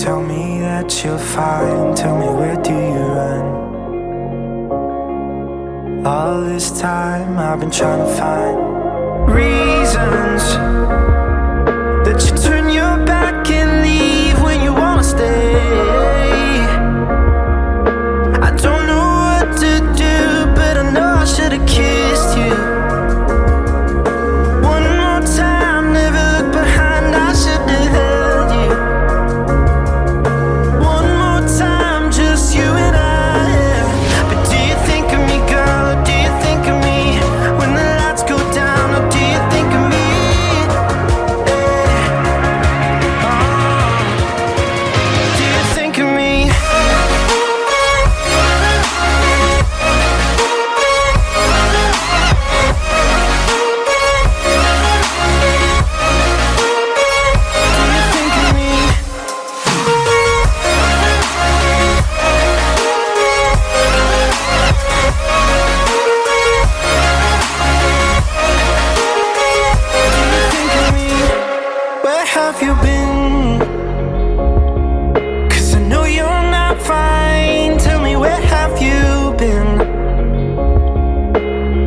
Tell me that you're fine. Tell me, where do you run? All this time I've been trying to find reasons that you turn your back and leave when you wanna stay. I don't know what to do, but I know I should've kissed you. One more time, never look behind, I should've held you. One more time, just you and I. But do you think of me, girl, or do you think of me when the lights go down, or do you think of me? Do you think of me? Have you been? 'Cause I know you're not fine. Tell me, where have you been?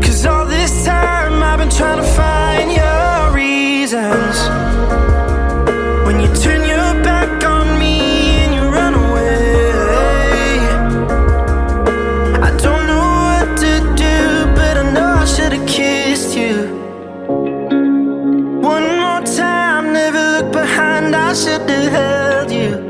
'Cause all this time I've been trying to find your reasons. When you turn your back on me and you run away, I don't know what to do, but I know I should've kissed you. One more time, never look behind, I should've held you.